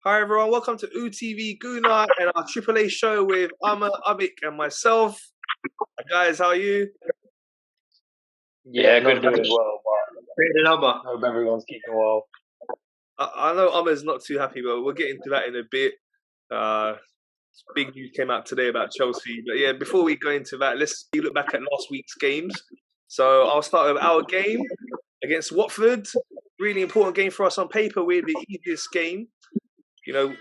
Hi everyone, welcome to UTV Guna and our AAA show with Amma, Abik and myself. Guys, how are you? Yeah, Yeah, not good doing match. well, but Created a number. I hope everyone's keeping well. I know Amma's not too happy, but we'll get into that in a bit. Uh, Big news came out today about Chelsea. But yeah, before we go into that, let's look back at last week's games. So I'll start with our game against Watford. Really important game for us on paper. We're the easiest game,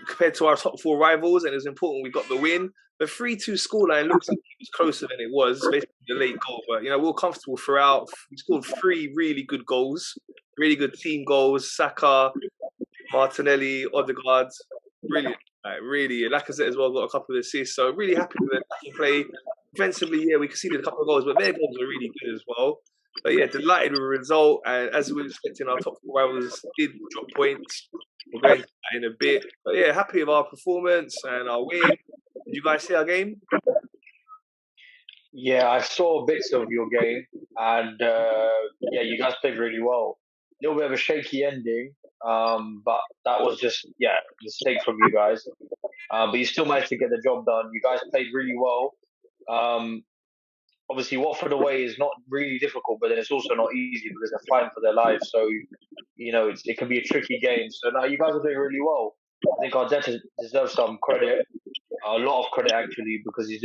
compared to our top four rivals, and it was important we got the win. The 3-2 scoreline looks like it was closer than it was, basically the late goal. But, we were comfortable throughout. We scored three really good goals, really good team goals. Saka, Martinelli, Odegaard, brilliant. Really, Lacazette as well got a couple of assists. So really happy with the attacking play. Defensively, yeah, we conceded a couple of goals, but their goals were really good as well. But yeah, delighted with the result. And as we were expecting, our top four rivals did drop points. We'll go into that in a bit. But yeah, happy with our performance and our win. Did you guys see our game? Yeah, I saw bits of your game, and yeah, you guys played really well. A little bit of a shaky ending, but that was just a mistake from you guys. But you still managed to get the job done. You guys played really well. Um, Obviously, Watford away is not really difficult, but then it's also not easy because they're fighting for their lives. So it can be a tricky game. So now you guys are doing really well. I think Arteta deserves some credit, a lot of credit actually, because he's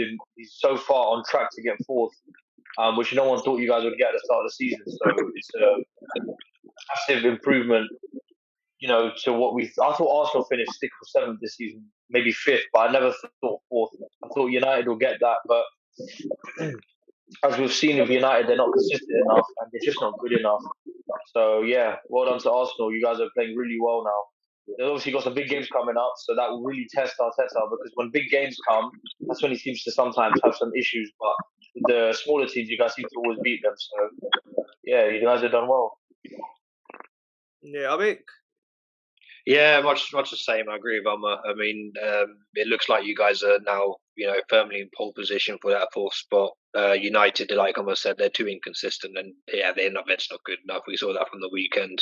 so far on track to get fourth, which no one thought you guys would get at the start of the season. So it's a massive improvement, to what I thought Arsenal finished sixth or seventh this season, maybe fifth, but I never thought fourth. I thought United will get that, but as we've seen with United, they're not consistent enough and they're just not good enough. So yeah, well done to Arsenal. You guys are playing really well now. They've obviously got some big games coming up, so that will really test Arteta because when big games come, that's when he seems to sometimes have some issues. But with the smaller teams, you guys seem to always beat them. So yeah, you guys have done well. Yeah, Abik. Yeah, much the same. I agree with Emma. I mean, it looks like you guys are now, firmly in pole position for that fourth spot. United, like Emma said, they're too inconsistent, and yeah, it's not good enough. We saw that from the weekend.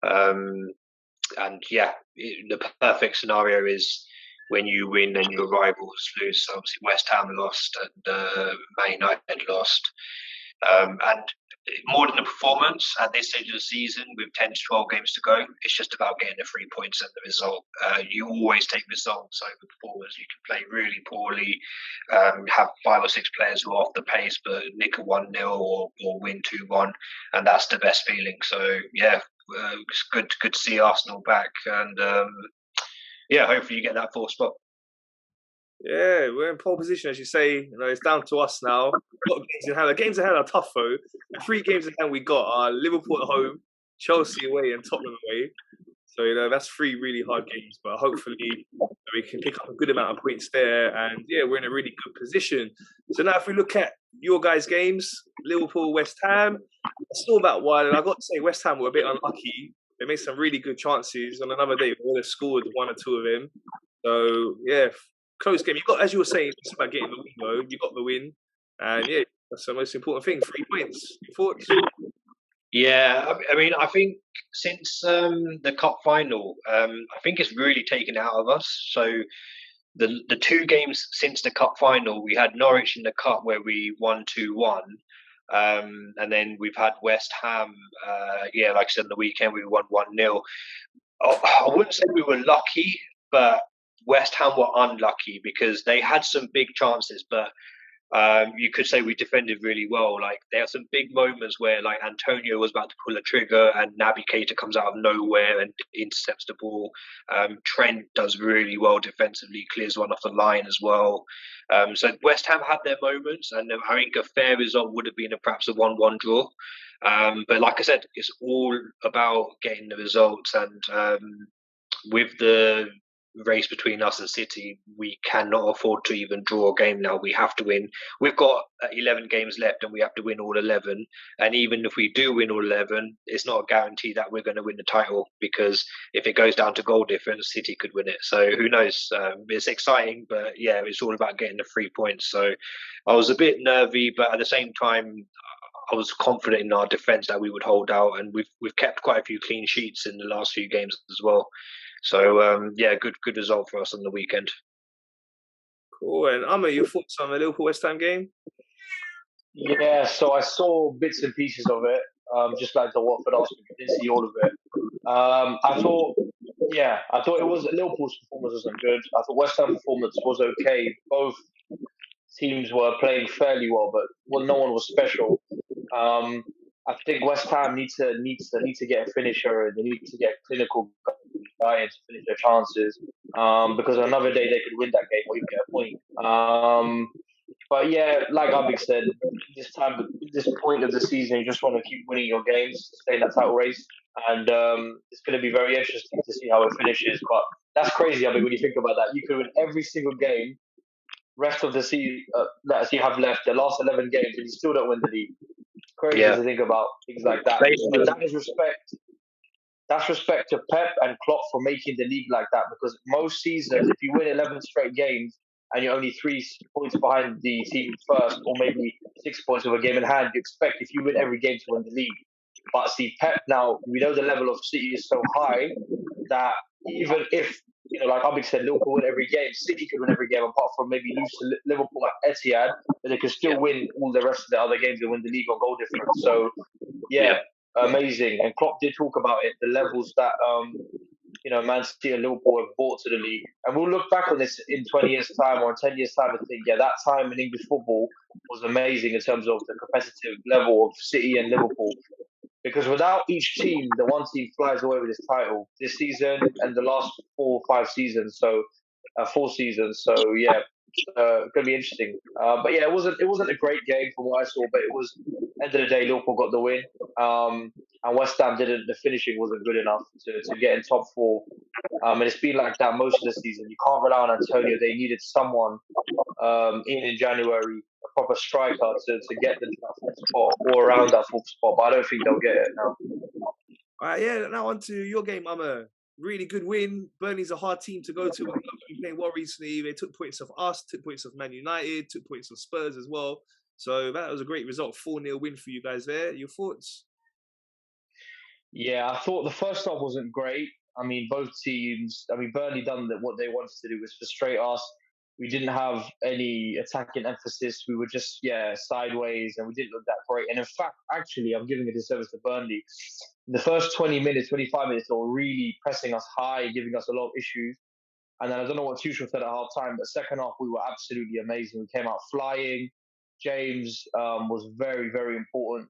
And yeah, the perfect scenario is when you win and your rivals lose. So obviously, West Ham lost and Man United lost. And more than the performance at this stage of the season, with 10 to 12 games to go, it's just about getting the 3 points and the result. You always take results over performance. You can play really poorly, have 5 or 6 players who are off the pace, but nick a 1-0 or win 2-1, and that's the best feeling. So, yeah, it's good to see Arsenal back. And yeah, hopefully you get that fourth spot. Yeah, we're in pole position, as you say. It's down to us now. We've got games in hand. The games ahead are tough, though. The 3 games in hand we got are Liverpool at home, Chelsea away, and Tottenham away. So, that's 3 really hard games, but hopefully we can pick up a good amount of points there. And yeah, we're in a really good position. So now if we look at your guys' games, Liverpool, West Ham, I saw that one, and I got to say West Ham were a bit unlucky. They made some really good chances. On another day, we would have scored 1 or 2 of them. So yeah, close game. You got, as you were saying, it's about getting the win, though. You got the win, and yeah, that's the most important thing. 3 points. Your thoughts? Yeah, I mean, I think since the cup final, I think it's really taken out of us. So the 2 games since the cup final, we had Norwich in the cup where we won 2-1, and then we've had West Ham. Yeah, like I said, on the weekend we won 1-0. I wouldn't say we were lucky, but West Ham were unlucky because they had some big chances, but you could say we defended really well. Like there are some big moments where like Antonio was about to pull a trigger and Naby Keita comes out of nowhere and intercepts the ball. Trent does really well defensively, clears one off the line as well. So West Ham had their moments, and I think a fair result would have been perhaps a 1-1 draw. But like I said, it's all about getting the results, and with the race between us and City, we cannot afford to even draw a game now. We have to win. We've got 11 games left and we have to win all 11. And even if we do win all 11, it's not a guarantee that we're going to win the title because if it goes down to goal difference, City could win it. So who knows? It's exciting, but yeah, it's all about getting the 3 points. So I was a bit nervy, but at the same time, I was confident in our defence that we would hold out, and we've kept quite a few clean sheets in the last few games as well. So yeah, good result for us on the weekend. Cool. And Amma, your thoughts on the Liverpool West Ham game? Yeah, so I saw bits and pieces of it, just like the Watford Arsenal. I didn't see all of it. I thought it was Liverpool's performance wasn't good. I thought West Ham performance was okay. Both teams were playing fairly well, but no one was special. I think West Ham need to get a finisher, and they need to get a clinical guy in to finish their chances. Because another day they could win that game or even get a point. But yeah, like Abik said, this point of the season, you just want to keep winning your games, stay in that title race, and it's going to be very interesting to see how it finishes. But that's crazy, Abik, when you think about that. You could win every single game rest of the season that you have left, the last 11 games, and you still don't win the league. Crazy Yeah, to think about things like that. But that is respect. That's respect to Pep and Klopp for making the league like that. Because most seasons, if you win 11 straight games and you're only 3 points behind the team first, or maybe 6 points of a game in hand, you expect if you win every game to win the league. But see, Pep now, we know the level of City is so high that even if, like Abik said, Liverpool win every game, City could win every game apart from maybe lose to Liverpool at Etihad, but they could still win all the rest of the other games and win the league on goal difference. So, yeah, amazing. And Klopp did talk about it, the levels that Man City and Liverpool have brought to the league. And we'll look back on this in 20 years' time or in 10 years' time and think, yeah, that time in English football was amazing in terms of the competitive level of City and Liverpool. Because without each team, the one team flies away with this title this season and the last 4 or 5 seasons. So 4 seasons. So yeah, going to be interesting. But yeah, it wasn't a great game from what I saw, but it was end of the day Liverpool got the win. And West Ham didn't. The finishing wasn't good enough to get in top four. And it's been like that most of the season. You can't rely on Antonio. They needed someone in January, a proper striker to get them to that fourth spot or around that fourth spot. But I don't think they'll get it now. All right, yeah. Now on to your game, Amma. Really good win. Burnley's a hard team to go to. We've played well recently. They took points off us, took points off Man United, took points off Spurs as well. So that was a great result. 4-0 win for you guys there. Your thoughts? Yeah, I thought the first half wasn't great. I mean, both teams. I mean, Burnley done what they wanted to do was frustrate us. We didn't have any attacking emphasis. We were just sideways, and we didn't look that great. And in fact, actually, I'm giving a disservice to Burnley. The first 20 minutes, 25 minutes, they were really pressing us high, giving us a lot of issues. And then I don't know what Tuchel said at half time, but second half we were absolutely amazing. We came out flying. James was very, very important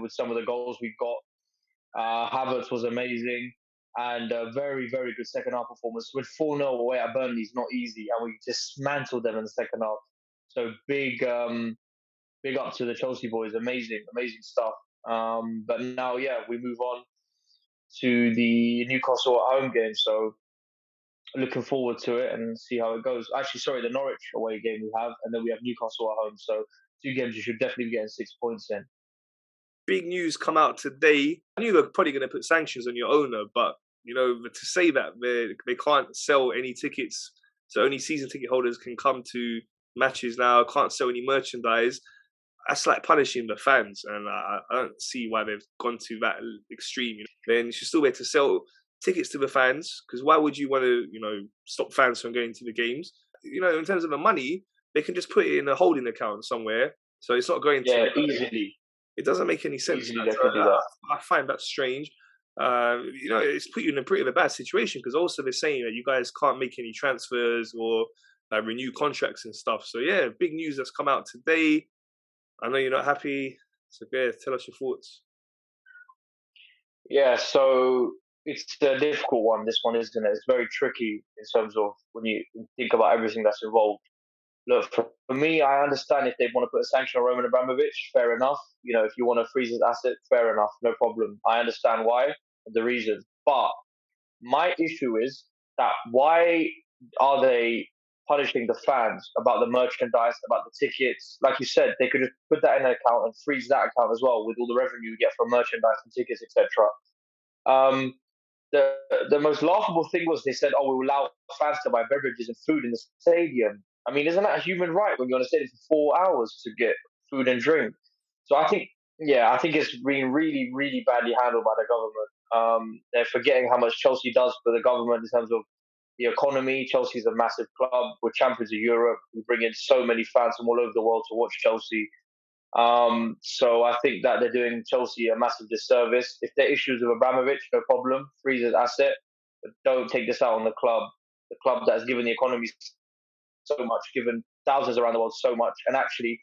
with some of the goals we got. Havertz was amazing and a very, very good second half performance. With 4-0 away at Burnley is not easy, and we dismantled them in the second half. So big up to the Chelsea boys. Amazing, amazing stuff. But now, we move on to the Newcastle at home game. So looking forward to it and see how it goes. Actually, sorry, the Norwich away game we have, and then we have Newcastle at home. So 2 games you should definitely be getting 6 points in. Big news come out today. I knew they were probably going to put sanctions on your owner, but to say that they can't sell any tickets, so only season ticket holders can come to matches now. Can't sell any merchandise. That's like punishing the fans, and I don't see why they've gone to that extreme. Then you should still be able to sell tickets to the fans, because why would you want to, stop fans from going to the games? In terms of the money, they can just put it in a holding account somewhere, so it's not going to easily. It doesn't make any sense. Easily they can do that. I find that strange. It's put you in a pretty bad situation, because also they're saying that you guys can't make any transfers or renew contracts and stuff. So yeah, big news that's come out today. I know you're not happy, so tell us your thoughts. Yeah, so it's a difficult one. This one, isn't it? It's very tricky in terms of when you think about everything that's involved. Look, for me, I understand if they want to put a sanction on Roman Abramovich, fair enough. If you want to freeze his asset, fair enough, no problem. I understand why, the reason. But my issue is that why are they punishing the fans about the merchandise, about the tickets? Like you said, they could just put that in an account and freeze that account as well with all the revenue you get from merchandise and tickets, etc. The most laughable thing was they said, "Oh, we will allow fans to buy beverages and food in the stadium." I mean, isn't that a human right when you're on a stadium for 4 hours to get food and drink? So I think it's been really, really badly handled by the government. They're forgetting how much Chelsea does for the government in terms of the economy. Chelsea's a massive club. We're champions of Europe. We bring in so many fans from all over the world to watch Chelsea. So I think that they're doing Chelsea a massive disservice. If there are issues with Abramovich, no problem, freeze his asset, but don't take this out on the club that has given the economy so much, given thousands around the world so much. And actually,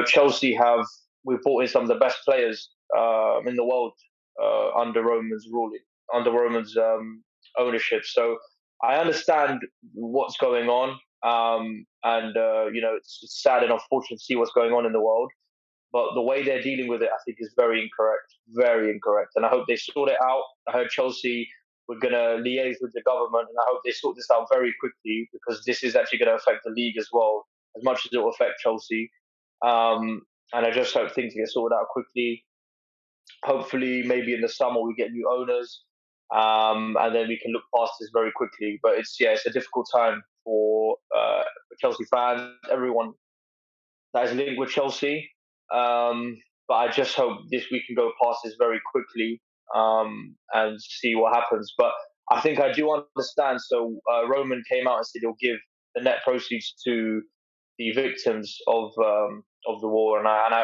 Chelsea we've brought in some of the best players in the world under Roman's ruling, under Roman's ownership. So I understand what's going on, and it's sad and unfortunate to see what's going on in the world. But the way they're dealing with it, I think, is very incorrect. And I hope they sort it out. I heard Chelsea were going to liaise with the government, and I hope they sort this out very quickly, because this is actually going to affect the league as well, as much as it will affect Chelsea. And I just hope things get sorted out quickly. Hopefully, maybe in the summer we get new owners, and then we can look past this very quickly. But it's a difficult time for Chelsea fans, everyone that is linked with Chelsea. But I just hope we can go past this very quickly, and see what happens. But I think I do understand. So Roman came out and said he'll give the net proceeds to the victims of the war, and I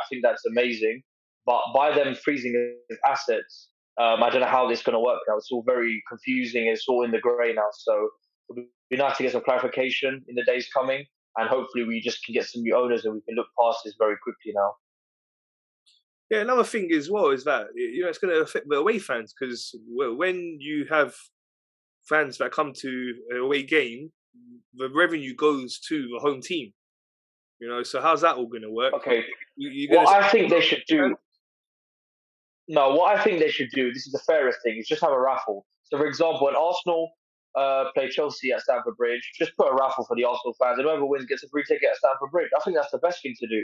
think that's amazing. But by them freezing his assets, I don't know how this is going to work now. It's all very confusing. It's all in the grey now. So it'll be nice to get some clarification in the days coming, and hopefully we just can get some new owners and we can look past this very quickly now. Yeah, another thing as well is that it's going to affect the away fans, because when you have fans that come to an away game, the revenue goes to the home team. So how's that all going to work? Okay. What I think they should do. No, what I think they should do. This is the fairest thing. Is just have a raffle. So, for example, when Arsenal play Chelsea at Stamford Bridge, just put a raffle for the Arsenal fans, and whoever wins gets a free ticket at Stamford Bridge. I think that's the best thing to do,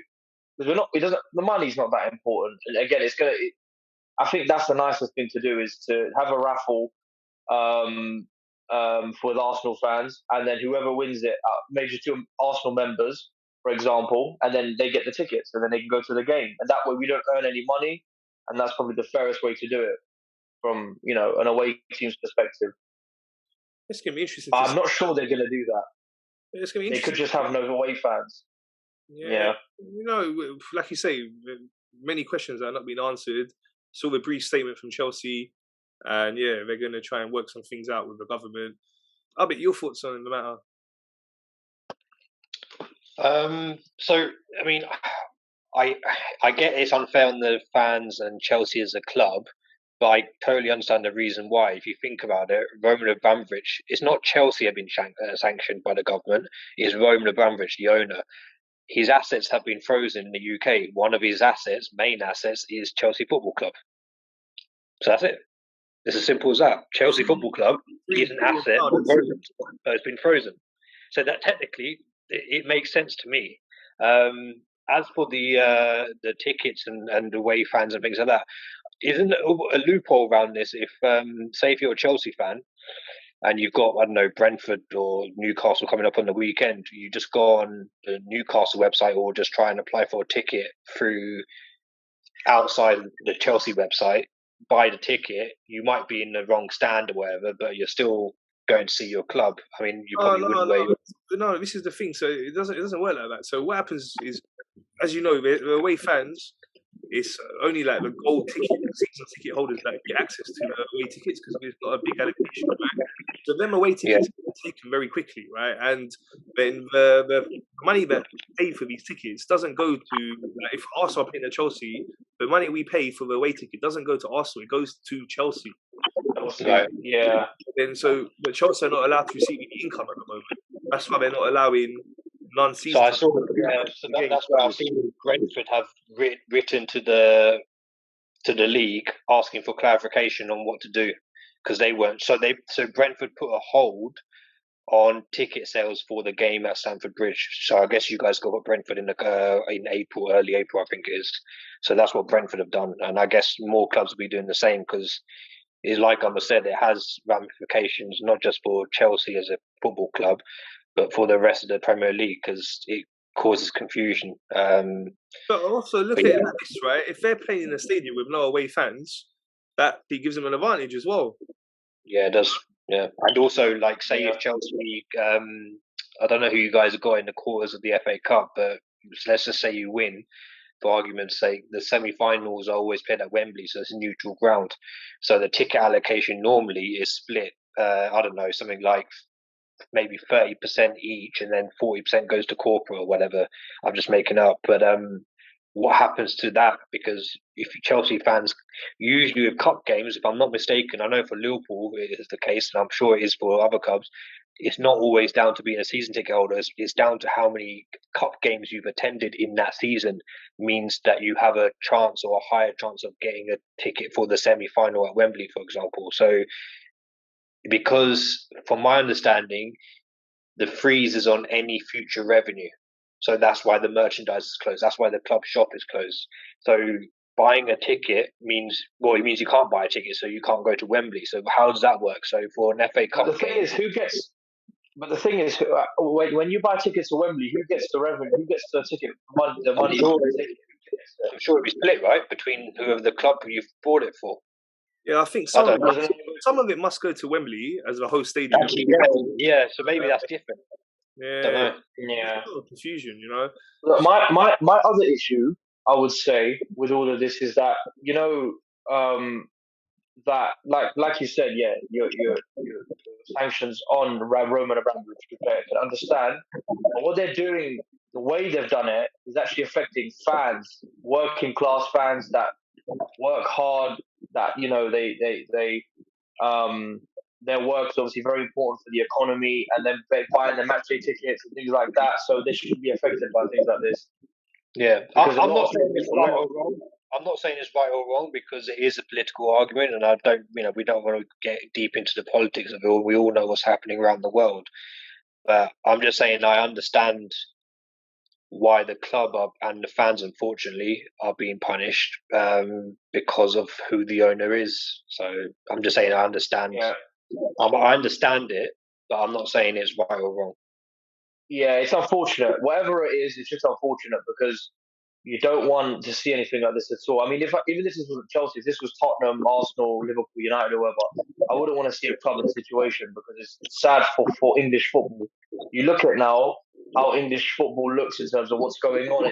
because the money's not that important. And again, I think that's the nicest thing to do, is to have a raffle for the Arsenal fans, and then whoever wins it, maybe two Arsenal members, for example, and then they get the tickets, and then they can go to the game, and that way we don't earn any money, and that's probably the fairest way to do it from an away team's perspective. It's gonna be interesting. I'm not sure they're gonna do that. It's gonna be interesting. They could just have no away fans. Yeah. Like you say, many questions that are not being answered. Saw the brief statement from Chelsea, and they're going to try and work some things out with the government. Albert, your thoughts on the matter? So, I mean, I get it's unfair on the fans and Chelsea as a club, but I totally understand the reason why. If you think about it, Roman Abramovich, it's not Chelsea have been sanctioned by the government, it's Roman Abramovich, the owner. His assets have been frozen in the UK. One of his main assets, is Chelsea Football Club. So that's it. It's as simple as that. Chelsea Football Club is an asset that's been frozen. So that technically, it makes sense to me. As for the tickets and away fans and things like that, isn't a loophole around this? If say if you're a Chelsea fan and you've got, I don't know, Brentford or Newcastle coming up on the weekend, you just go on the Newcastle website or just try and apply for a ticket through outside the Chelsea website, buy the ticket. You might be in the wrong stand or whatever, but you're still going to see your club. I mean, you probably wouldn't. No, this is the thing. So it doesn't work like that. So what happens is, as you know, the away fans, it's only like the gold ticket, season ticket holders that get access to the away tickets, because there's not a big allocation, right? So them away tickets are taken very quickly, right? And then the money that we pay for these tickets doesn't go to, if Arsenal are paying to Chelsea, the money we pay for the away ticket doesn't go to Arsenal, it goes to Chelsea. Right. Yeah. And so the Chelsea are not allowed to receive any income at the moment. That's why they're not allowing non-season. So I saw that's why I've seen Brentford have written to the league asking for clarification on what to do, because they weren't. So Brentford put a hold on ticket sales for the game at Stamford Bridge. So I guess you guys got Brentford in April, early April, I think it is. So that's what Brentford have done, and I guess more clubs will be doing the same, because it's like I said, it has ramifications not just for Chelsea as a football club, but for the rest of the Premier League, because it causes confusion. But also look at it like this, right? If they're playing in a stadium with no away fans, that it gives them an advantage as well. Yeah, it does. Yeah, and also, like, say if Chelsea, I don't know who you guys have got in the quarters of the FA Cup, but let's just say you win. For argument's sake, the semi-finals are always played at Wembley, so it's a neutral ground. So the ticket allocation normally is split. I don't know, something like maybe 30% each, and then 40% goes to corporate or whatever. I'm just making up, but what happens to that? Because if Chelsea fans, usually with cup games, if I'm not mistaken, I know for Liverpool it is the case, and I'm sure it is for other clubs. It's not always down to being a season ticket holder. It's down to how many cup games you've attended in that season. Means that you have a chance or a higher chance of getting a ticket for the semi-final at Wembley, for example. So, because from my understanding, the freeze is on any future revenue. So that's why the merchandise is closed. That's why the club shop is closed. So buying a ticket means, well, it means you can't buy a ticket, so you can't go to Wembley. So how does that work? So for an FA Cup But the thing is, when you buy tickets to Wembley, who gets the revenue? Who gets the ticket money? The money for the ticket. I'm sure it'll be split, right, between whoever the club you've bought it for. Yeah, I think some of it must go to Wembley as the host stadium. Actually, yeah. So maybe that's different. Yeah, Don't know. Yeah. There's a lot of confusion, you know. Look, my other issue, I would say, with all of this is that that like you said, yeah, your sanctions on Roman Abramovich, which I can understand, but what they're doing, the way they've done it, is actually affecting fans, working class fans that work hard, that their work is obviously very important for the economy, and then buying the match day tickets and things like that. So they shouldn't be affected by things like this. Yeah, I'm not saying it's right or wrong. I'm not saying it's right or wrong because it is a political argument, and I don't, we don't want to get deep into the politics of it all. We all know what's happening around the world, but I'm just saying I understand why the club and the fans, unfortunately, are being punished because of who the owner is. So I'm just saying I understand. Yeah. I understand it, but I'm not saying it's right or wrong. Yeah, it's unfortunate. Whatever it is, it's just unfortunate because you don't want to see anything like this at all. I mean, even if this was Chelsea, if this was Tottenham, Arsenal, Liverpool, United, or whoever, I wouldn't want to see a club in the situation because it's sad for English football. You look at now how English football looks in terms of what's going on.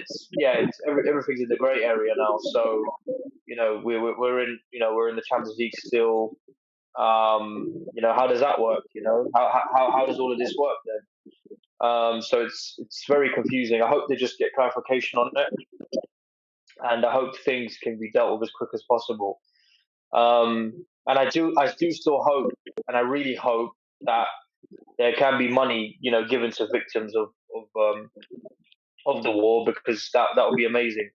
Everything's in the grey area now. So we're in the Champions League still. How does that work? How does all of this work then? So it's very confusing. I hope they just get clarification on it, and I hope things can be dealt with as quick as possible. And I do still hope, and I really hope that there can be money, given to victims of the war, because that would be amazing.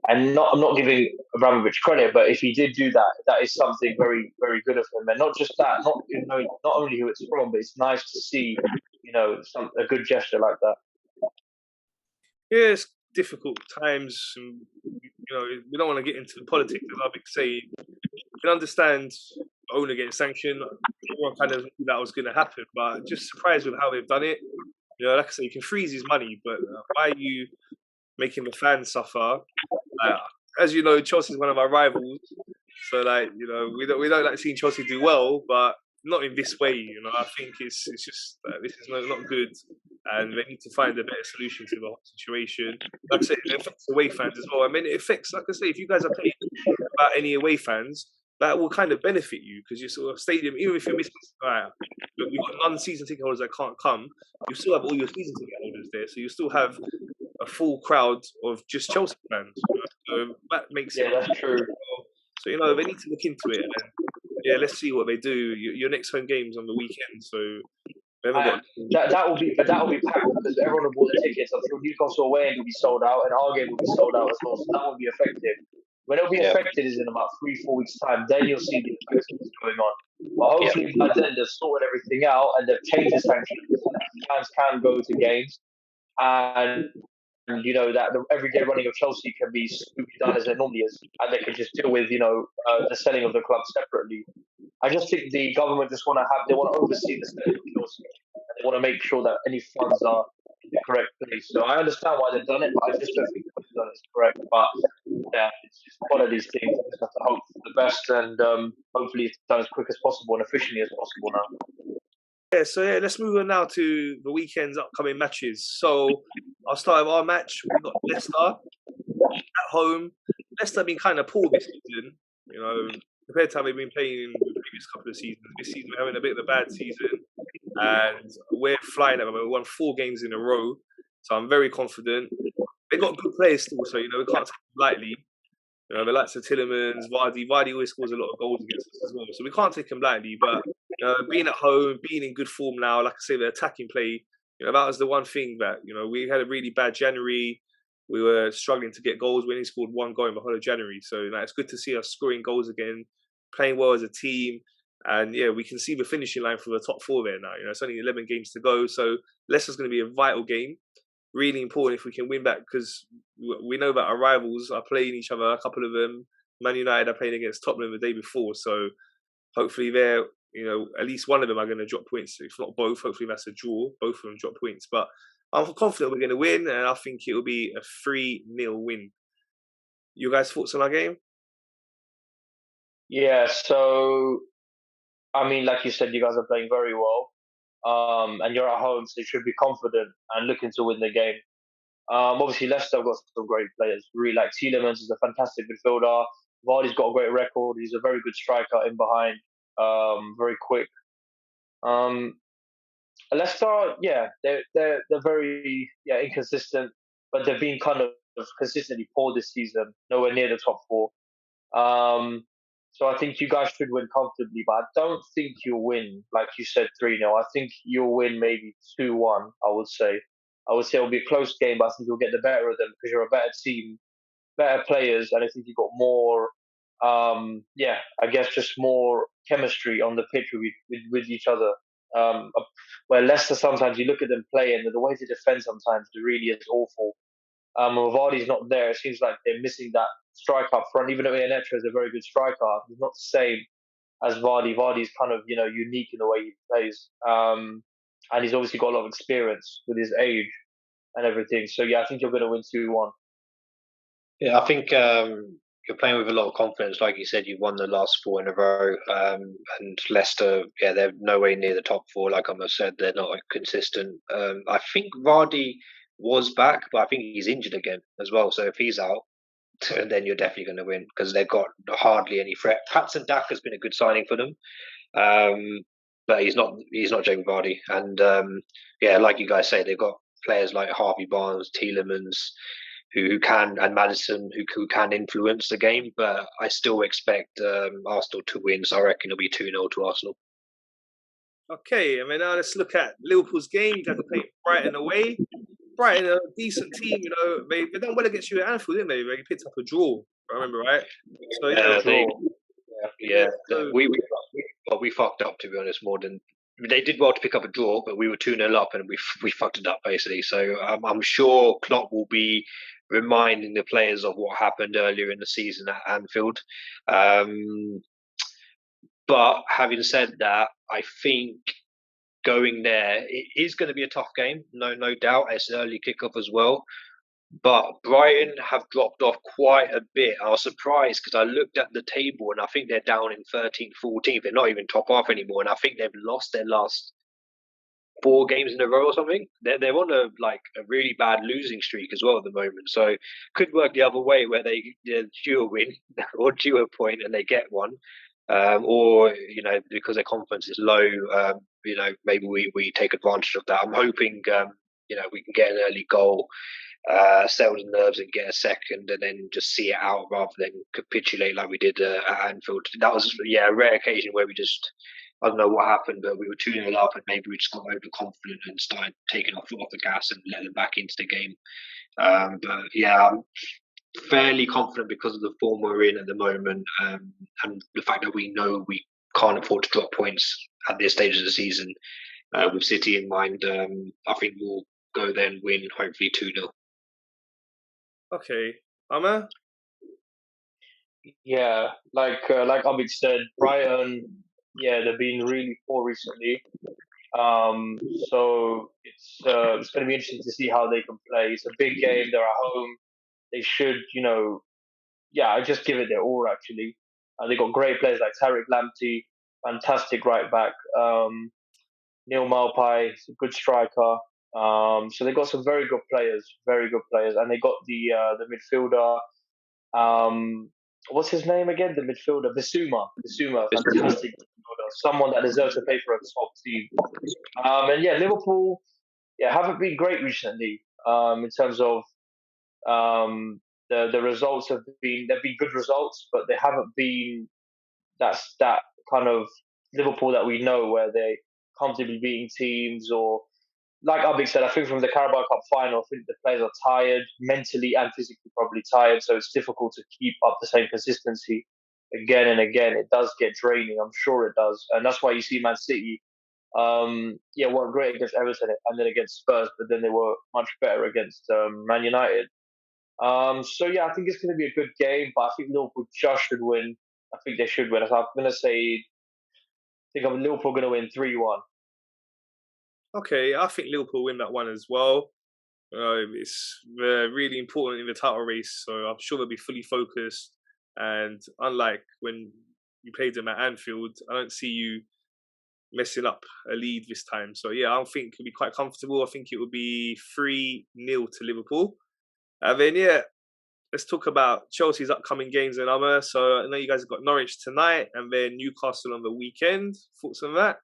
And I'm not giving Abramovich credit, but if he did do that, that is something very, very good of him. And not just that, not only who it's from, but it's nice to see, a good gesture like that. Yeah, it's difficult times, and we don't want to get into the politics. As I say, you can understand the owner getting sanctioned. Everyone kind of knew that was going to happen, but just surprised with how they've done it. Like I say, you can freeze his money, but why are you making the fans suffer? As you know, Chelsea is one of our rivals, so we don't like seeing Chelsea do well, but not in this way. I think it's just this is not good, and they need to find a better solution to the whole situation. Like I say, it affects away fans as well. I mean, it affects, like I say, if you guys are playing about any away fans, that will kind of benefit you because you sort of stadium, even if you're missing, look, you've got non-season ticket holders that can't come, you still have all your season ticket holders there, so you still have a full crowd of just Chelsea fans. So that makes it. That's true. So they need to look into it, and let's see what they do. Your next home game's on the weekend, so that will be packed because everyone will bought the tickets. I'm sure Newcastle away will be sold out, and our game will be sold out as well. So that will be effective. When it'll be affected is in about 3-4 weeks' time. Then you'll see the effects of what's going on. But hopefully by then they've sorted everything out and they've changed the sanctions. Fans can go to games, and that the everyday running of Chelsea can be done as it normally is, and they can just deal with the selling of the club separately. I just think the government just want to oversee the selling of Chelsea. They want to make sure that any funds are in the correct place. So I understand why they've done it, but I just don't think they've done it correct. But yeah, it's just one of these things. You just have to hope for the best, and hopefully it's done as quick as possible and efficiently as possible now. So let's move on now to the weekend's upcoming matches. So I'll start with our match. We've got Leicester at home. Leicester have been kind of poor this season, you know, compared to how they've been playing in the previous couple of seasons. This season we're having a bit of a bad season, and we're flying at them. We won 4 games in a row, so I'm very confident. They've got good players still, so we can't take them lightly. You know, the likes of Tillemans, Vardy. Vardy always scores a lot of goals against us as well, so we can't take him lightly. But being at home, being in good form now, like I say, the attacking play, that was the one thing that we had a really bad January. We were struggling to get goals. We only scored 1 goal in the whole of January, so it's good to see us scoring goals again, playing well as a team, and we can see the finishing line for the top 4 there now. It's only 11 games to go, so Leicester's going to be a vital game. Really important if we can win back, because we know that our rivals are playing each other. A couple of them, Man United, are playing against Tottenham the day before. So hopefully they're, at least one of them are going to drop points. If not both, hopefully that's a draw. Both of them drop points. But I'm confident we're going to win, and I think it will be a 3-0 win. You guys' thoughts on our game? Yeah, so I mean, like you said, you guys are playing very well. And you're at home, so you should be confident and looking to win the game. Obviously, Leicester have got some great players. Really like Tielemans is a fantastic midfielder. Vardy's got a great record. He's a very good striker in behind. Very quick. Um, Leicester, yeah, they're very inconsistent, but they've been kind of consistently poor this season. Nowhere near the top 4. Um, so I think you guys should win comfortably, but I don't think you'll win, like you said, 3-0. I think you'll win maybe 2-1, I would say. I would say it'll be a close game, but I think you'll get the better of them because you're a better team, better players, and I think you've got more, I guess just more chemistry on the pitch with each other. Where Leicester, sometimes you look at them play and the way they defend sometimes it really is awful. When Vardy's not there, it seems like they're missing that strike up front. Even though Iheanacho is a very good striker, he's not the same as Vardy. Vardy's kind of unique in the way he plays, and he's obviously got a lot of experience with his age and everything. So yeah, I think you're going to win 2-1. Yeah, I think you're playing with a lot of confidence. Like you said, you've won the last 4 in a row, and Leicester, yeah, they're nowhere near the top 4. Like I said, they're not consistent. I think Vardy was back, but I think he's injured again as well. So if he's out, then you're definitely going to win because they've got hardly any threat. Patson Daka has been a good signing for them, but he's not Jamie Vardy. And like you guys say, they've got players like Harvey Barnes, Tielemans, who can, and Madison, who can influence the game. But I still expect Arsenal to win, so I reckon it'll be 2-0 to Arsenal. Okay, I mean, now let's look at Liverpool's game. You guys are playing Brighton away. Brighton, a decent team, they done well against you at Anfield, didn't they? They picked up a draw, I remember, right? So we fucked up, to be honest. More than they did well to pick up a draw, but we were 2-0 up and we fucked it up basically. So I'm sure Klopp will be reminding the players of what happened earlier in the season at Anfield. But having said that, I think going there, it is going to be a tough game, no doubt. It's an early kickoff as well. But Brighton have dropped off quite a bit. I was surprised because I looked at the table and I think they're down in 13th, 14th. They're not even top half anymore. And I think they've lost their last 4 games in a row or something. They're on a really bad losing streak as well at the moment. So could work the other way where they're due a win or due a point and they get one. Or because their confidence is low, maybe we take advantage of that. I'm hoping we can get an early goal, settle the nerves and get a second, and then just see it out rather than capitulate like we did at Anfield. That was a rare occasion where we just, I don't know what happened, but we were 2-0 up and maybe we just got overconfident and started taking off the gas and let them back into the game. But yeah, I'm fairly confident because of the form we're in at the moment, and the fact that we know we can't afford to drop points at this stage of the season. With City in mind, I think we'll go there and win, hopefully 2-0. Okay, Amma? Yeah, like Abid said, Brighton, they've been really poor recently. So it's going to be interesting to see how they can play. It's a big game. They're at home. They should, I just give it their all actually. They got great players like Tariq Lamptey, fantastic right back. Neil Maupay, is a good striker. So they got some very good players, and they got the midfielder. What's his name again? The midfielder, Bissouma, fantastic midfielder. Someone that deserves to play for a top team. And yeah, Liverpool, haven't been great recently. In terms of the results they've been good results, but they haven't been that kind of Liverpool that we know where they comfortably beating teams or like Abik said, I think from the Carabao Cup final, I think the players are tired, mentally and physically probably tired, so it's difficult to keep up the same consistency again and again. It does get draining, I'm sure it does, and that's why you see Man City, weren't great against Everton and then against Spurs, but then they were much better against Man United. I think it's going to be a good game, but I think Liverpool just should win. I think they should win. So I'm going to say, I think Liverpool going to win 3-1. Okay, I think Liverpool win that one as well. It's really important in the title race, so I'm sure they'll be fully focused. And unlike when you played them at Anfield, I don't see you messing up a lead this time. So I think it'll be quite comfortable. I think it will be 3-0 to Liverpool. And then let's talk about Chelsea's upcoming games and other. So I know you guys have got Norwich tonight and then Newcastle on the weekend. Thoughts on that?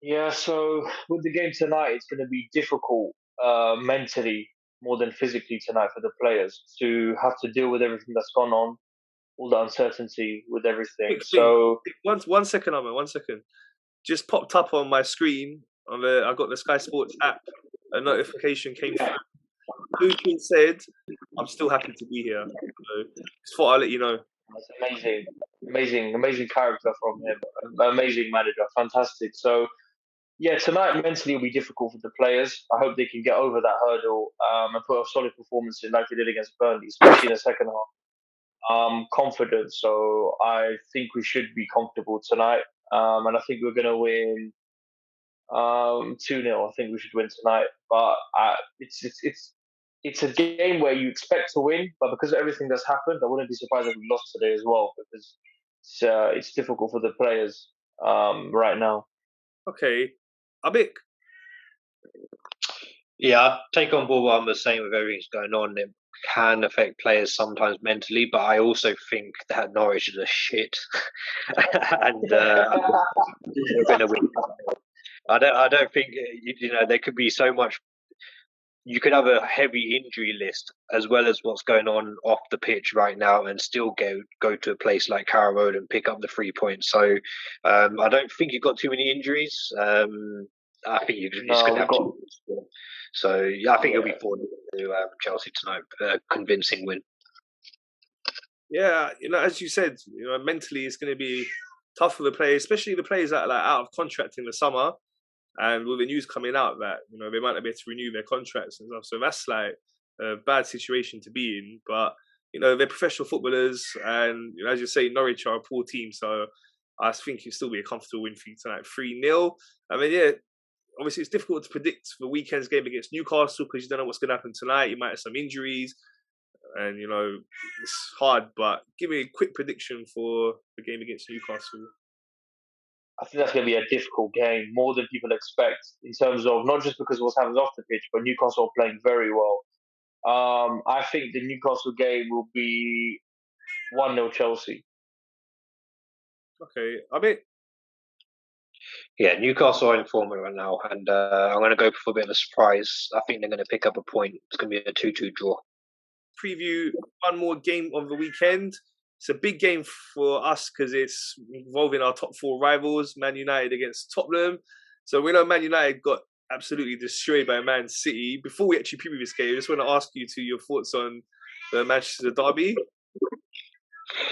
Yeah, so with the game tonight, it's going to be difficult mentally more than physically tonight for the players to have to deal with everything that's gone on, all the uncertainty with everything. So one second, Ahmed, 1 second. Just popped up on my screen. I got the Sky Sports app. A notification came through. Putin said, "I'm still happy to be here." So just thought I'll let you know. That's amazing character from him. Amazing manager, fantastic. So tonight mentally will be difficult for the players. I hope they can get over that hurdle and put a solid performance in like they did against Burnley, especially in the second half. Confident, so I think we should be comfortable tonight, and I think we're going to win 2-0. I think we should win tonight, but it's a game where you expect to win, but because of everything that's happened, I wouldn't be surprised if we lost today as well because it's difficult for the players right now. Okay, Abik. Yeah, I take on board what I was saying with everything's going on. It can affect players sometimes mentally, but I also think that Norwich is a shit, and we're going to win. I don't think there could be so much. You could have a heavy injury list as well as what's going on off the pitch right now, and still go to a place like Carrow Road and pick up the 3 points. So I don't think you've got too many injuries. I think you're just going to have to. So I think it'll be 4 to Chelsea tonight. Convincing win. Yeah, as you said, mentally it's going to be tough for the players, especially the players that are out of contract in the summer, and with the news coming out that they might not be able to renew their contracts and stuff. So that's like a bad situation to be in. But they're professional footballers, and as you say, Norwich are a poor team, so I think it'll still be a comfortable win for you tonight, 3-0. I mean, obviously it's difficult to predict the weekend's game against Newcastle because you don't know what's going to happen tonight. You might have some injuries, and it's hard. But give me a quick prediction for the game against Newcastle. I think that's going to be a difficult game, more than people expect, in terms of not just because of what's happening off the pitch, but Newcastle are playing very well. I think the Newcastle game will be 1-0 Chelsea. Okay, I mean, yeah, Newcastle are in form right now, and I'm going to go for a bit of a surprise. I think they're going to pick up a point. It's going to be a 2-2 draw. Preview one more game of the weekend. It's a big game for us because it's involving our top 4 rivals, Man United against Tottenham. So we know Man United got absolutely destroyed by Man City. Before we actually preview this game, I just want to ask you your thoughts on the Manchester derby.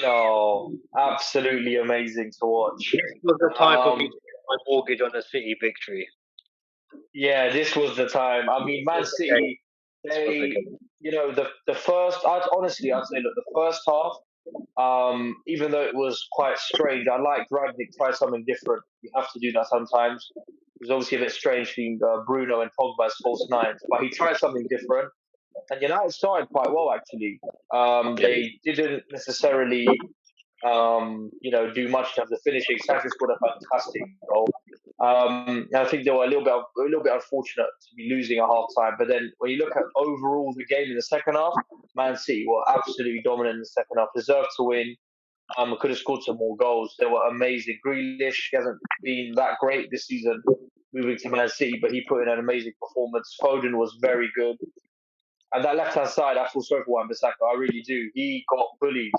No, absolutely amazing to watch. This was the time for me to get my mortgage on a City victory. Yeah, this was the time. I mean, Man City, the first, honestly, I'd say, look, the first half, even though it was quite strange, I liked Ragnick try something different. You have to do that sometimes. It was obviously a bit strange seeing Bruno and Pogba as false nines, but he tried something different. And United started quite well, actually. They didn't necessarily, do much in terms of finishing. Sanchez scored a fantastic goal. And I think they were a little bit unfortunate to be losing at half time. But then when you look at overall the game in the second half, Man City were absolutely dominant in the second half, deserved to win. Could have scored some more goals. They were amazing. Grealish hasn't been that great this season, moving to Man City, but he put in an amazing performance. Foden was very good. And that left hand side, I feel sorry for Wan-Bissaka. I really do. He got bullied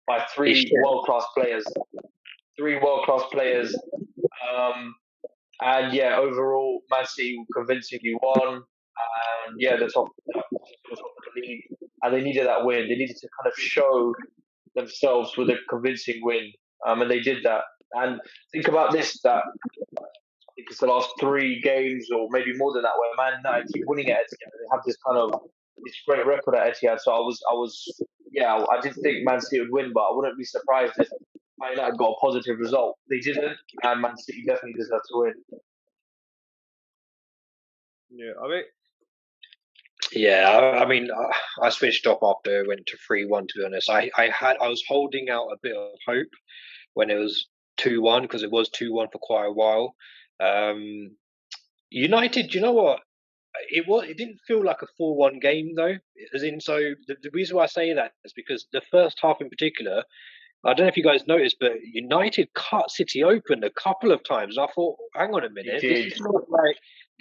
by three world class players. And yeah, overall, Man City convincingly won. And yeah, the top of the league. And they needed that win. They needed to kind of show themselves with a convincing win. And they did that. And think about this, that I think it's the last 3 games or maybe more than that where Man United keep winning at Etihad. They have this kind of this great record at Etihad. So I didn't think Man City would win, but I wouldn't be surprised if Man United got a positive result. They didn't, and Man City definitely deserved to win. Yeah, I mean, yeah, I mean, I switched off after it went to 3-1. To be honest, I was holding out a bit of hope when it was 2-1 because it was 2-1 for quite a while. United, you know what? It didn't feel like a 4-1 game though. As in, so the reason why I say that is because the first half in particular, I don't know if you guys noticed, but United cut City open a couple of times. I thought, hang on a minute, this is not like,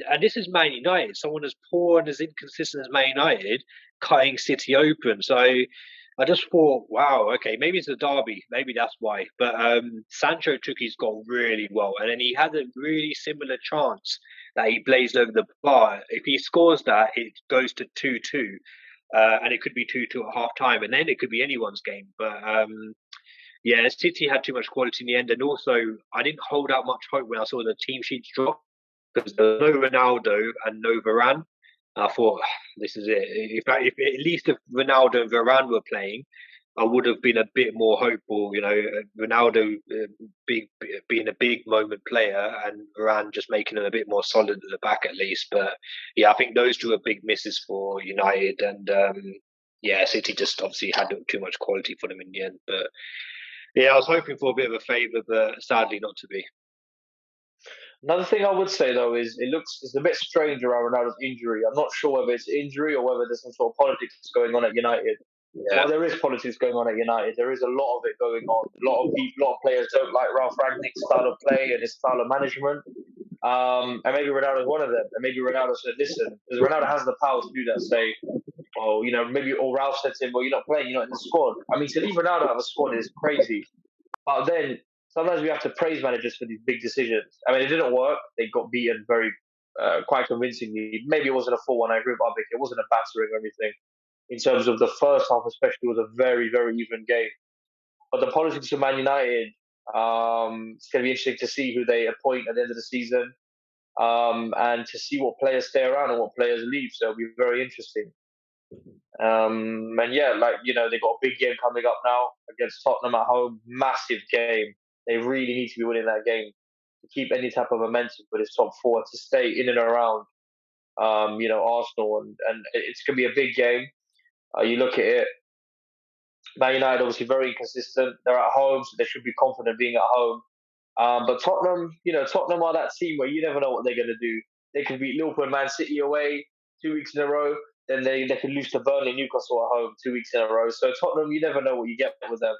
and this is Man United, someone as poor and as inconsistent as Man United cutting City open. So I just thought, wow, okay, maybe it's a derby, maybe that's why. But Sancho took his goal really well, and then he had a really similar chance that he blazed over the bar. If he scores that, it goes to 2-2. And it could be 2-2 at half time, and then it could be anyone's game. But yeah, City had too much quality in the end, and also I didn't hold out much hope when I saw the team sheets drop because there was no Ronaldo and no Varane. I thought this is it. If at least if Ronaldo and Varane were playing, I would have been a bit more hopeful. You know, Ronaldo being a big moment player and Varane just making him a bit more solid at the back at least. But yeah, I think those two are big misses for United, and yeah, City just obviously had too much quality for them in the end. But yeah, I was hoping for a bit of a favour, but sadly not to be. Another thing I would say though is it's a bit strange around Ronaldo's injury. I'm not sure whether it's injury or whether there's some sort of politics going on at United. Yeah. Well, there is politics going on at United. There is a lot of it going on. A lot of people, a lot of players don't like Ralph Rangnick's style of play and his style of management. And maybe Ronaldo's one of them. And maybe Ronaldo said, "Listen," because Ronaldo has the power to do that. Say, "Oh, maybe," or Ralph said to him, "Well, you're not playing. You're not in the squad." I mean, to leave Ronaldo out of the squad is crazy. But then sometimes we have to praise managers for these big decisions. I mean, it didn't work. They got beaten quite convincingly. Maybe it wasn't a 4-1. I agree with Abik. It wasn't a battering or anything. In terms of the first half, especially, was a very, very even game. But the politics of Man United, it's going to be interesting to see who they appoint at the end of the season, and to see what players stay around and what players leave. So it'll be very interesting. And yeah, they got a big game coming up now against Tottenham at home. Massive game. They really need to be winning that game to keep any type of momentum for this top four, to stay in and around, Arsenal. And it's going to be a big game. You look at it, Man United obviously very inconsistent. They're at home, so they should be confident being at home. But Tottenham, Tottenham are that team where you never know what they're going to do. They could beat Liverpool and Man City away 2 weeks in a row. Then they could lose to Burnley and Newcastle at home 2 weeks in a row. So Tottenham, you never know what you get with them.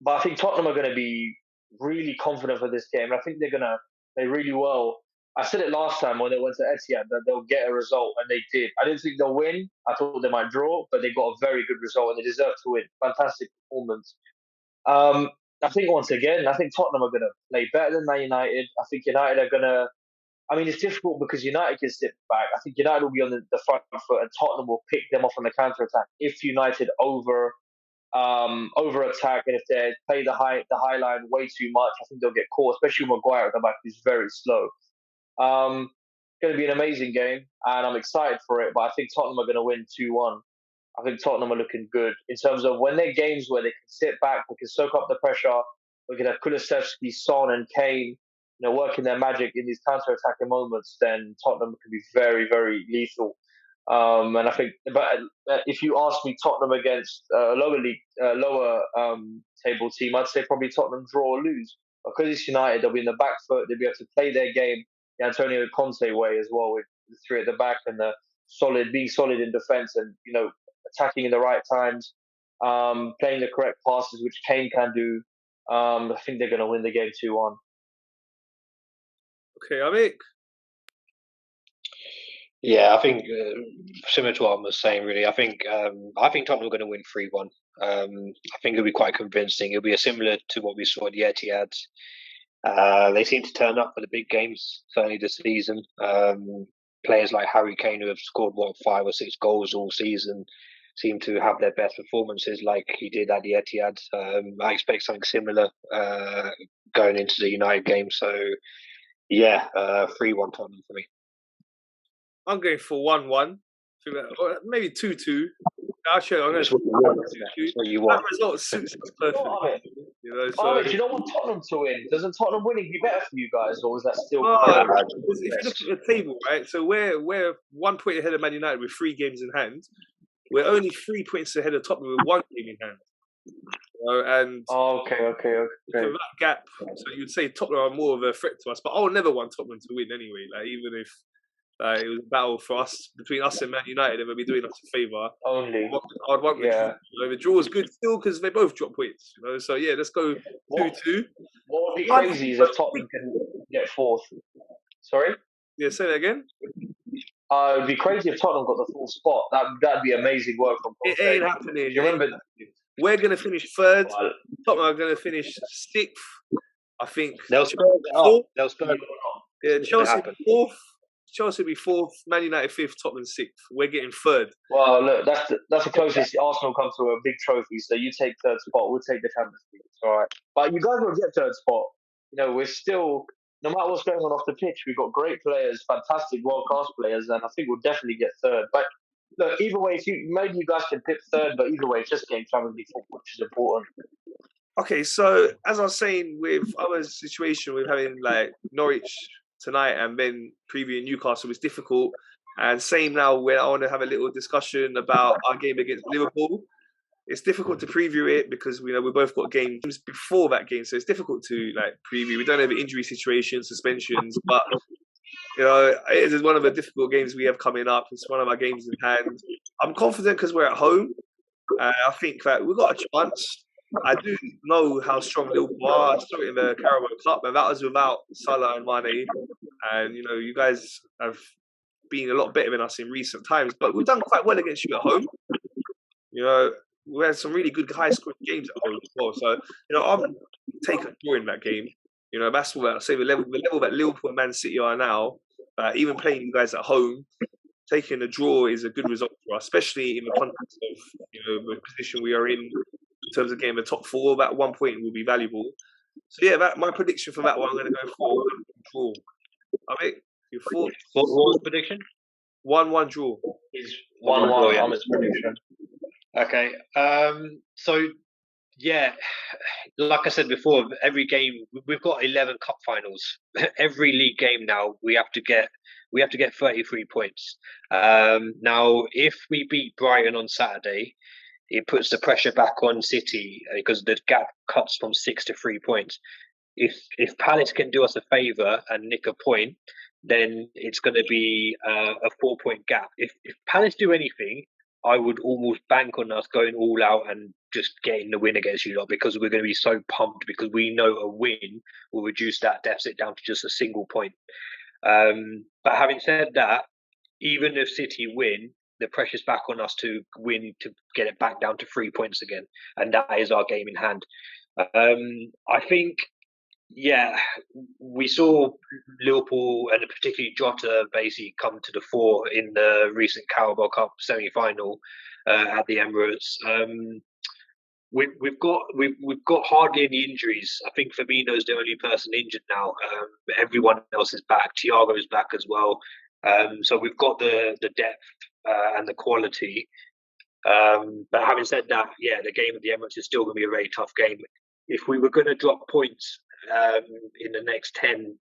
But I think Tottenham are going to be really confident for this game. I think they're going to play really well. I said it last time when they went to Etihad that they'll get a result, and they did. I didn't think they'll win. I thought they might draw, but they got a very good result, and they deserve to win. Fantastic performance. I think once again, I think Tottenham are going to play better than Man United. I think United are going to. I mean, it's difficult because United can sit back. I think United will be on the front foot, and Tottenham will pick them off on the counter attack. If United over attack, and if they play the high line way too much, I think they'll get caught. Especially Maguire at the back, who's very slow. It's going to be an amazing game, and I'm excited for it. But I think Tottenham are going to win 2-1. I think Tottenham are looking good in terms of when they're games where they can sit back, they can soak up the pressure. We can have Kulusevski, Son, and Kane, working their magic in these counter-attacking moments. Then Tottenham can be very, very lethal. And I think, but if you ask me, Tottenham against a lower league, lower table team, I'd say probably Tottenham draw or lose. Because it's United, they'll be in the back foot. They'll be able to play their game the Antonio Conte way as well, with the three at the back and the being solid in defence, and attacking in the right times, playing the correct passes, which Kane can do. I think they're going to win the game 2-1. Okay, Amit. Yeah, I think similar to what I was saying. Really, I think Tottenham are going to win 3-1. I think it'll be quite convincing. It'll be similar to what we saw at the Etihad. They seem to turn up for the big games, certainly this season. Players like Harry Kane, who have scored 5 or 6 goals all season, seem to have their best performances like he did at the Etihad. I expect something similar going into the United game. So, yeah, 3-1 Tottenham for me. I'm going for 1-1. Maybe 2-2. Actually, I'm going for 2-2. That result suits us perfectly. Do you don't want Tottenham to win? Doesn't Tottenham winning be better for you guys, or is that still? If you look at the table, right? So we're 1 point ahead of Man United with 3 games in hand. We're only 3 points ahead of Tottenham with 1 game in hand. And okay. That gap, so you'd say Tottenham are more of a threat to us, but I would never want Tottenham to win anyway. Like, even if it was a battle for us between us and Man United, they would be doing us a favour. Only I'd want the draw. The draw is good still because they both drop points. So yeah, let's go 2-2. What would be crazy is if Tottenham can get 4th. Sorry. Yeah, say that again. It would be crazy if Tottenham got the 4th spot. That'd be amazing work from Conte. It ain't happening. You remember? We're going to finish 3rd. Tottenham are going to finish 6th. I think. They'll spur it up. They'll spur it up. Yeah, Chelsea 4th. Chelsea will be 4th. Man United 5th. Tottenham 6th. We're getting 3rd. Well, look, that's the closest Arsenal come to a big trophy. So you take 3rd spot. We'll take the Champions League. It's all right. But you guys will get 3rd spot. We're still, no matter what's going on off the pitch, we've got great players, fantastic world-class players, and I think we'll definitely get 3rd. But look, either way, maybe you guys can dip 3rd, but either way, it's just getting Champions League football, which is important. Okay, so as I was saying, with our situation with having like Norwich tonight and then previewing Newcastle was difficult, and same now where I want to have a little discussion about our game against Liverpool. It's difficult to preview it because we both got games before that game, so it's difficult to preview. We don't have injury situations, suspensions, but it is one of the difficult games we have coming up. It's one of our games in hand. I'm confident because we're at home. I think that we've got a chance. I do know how strong Liverpool are. I saw it in the Carabao Cup, and that was without Salah and Mane. And you guys have been a lot better than us in recent times, but we've done quite well against you at home. We had some really good high-scoring games at home as well. So I'm taking a draw in that game. That's what I say. The level that Liverpool and Man City are now, even playing you guys at home, taking a draw is a good result for us, especially in the context of the position we are in terms of getting the top 4. That 1 point will be valuable. So yeah, my prediction for that one, I'm going to go for 1 draw. I mean, your thoughts? What was the prediction? 1-1 draw. Is 1-1 on his prediction. Okay. So yeah, like I said before, every game we've got 11 cup finals. Every league game now we have to get 33 points. Now, if we beat Brighton on Saturday, it puts the pressure back on City because the gap cuts from 6 to 3 points. If Palace can do us a favour and nick a point, then it's going to be a 4-point gap. If Palace do anything, I would almost bank on us going all out and just getting the win against you lot, because we're going to be so pumped, because we know a win will reduce that deficit down to just a single point. But having said that, even if City win, the pressure's back on us to win to get it back down to 3 points again, and that is our game in hand. I think, yeah, we saw Liverpool and particularly Jota basically come to the fore in the recent Carabao Cup semi-final at the Emirates. We've got hardly any injuries. I think Firmino's the only person injured now. Everyone else is back. Thiago is back as well. So we've got the depth and the quality. But having said that, yeah, the game at the Emirates is still going to be a very tough game. If we were going to drop points in the next 10,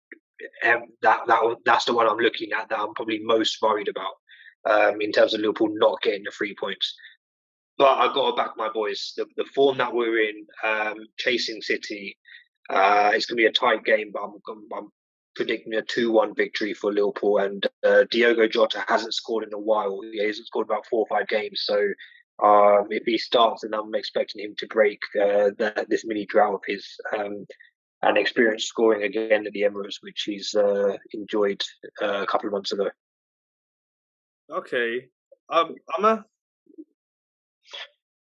that's the one I'm looking at that I'm probably most worried about. in terms of Liverpool not getting the 3 points. But I got to back my boys. The form that we're in, chasing City, it's going to be a tight game, but I'm predicting a 2-1 victory for Liverpool. And Diogo Jota hasn't scored in a while. He hasn't scored about 4 or 5 games. So if he starts, then I'm expecting him to break this mini drought of his and experience scoring again at the Emirates, which he's enjoyed a couple of months ago. Okay. Amma?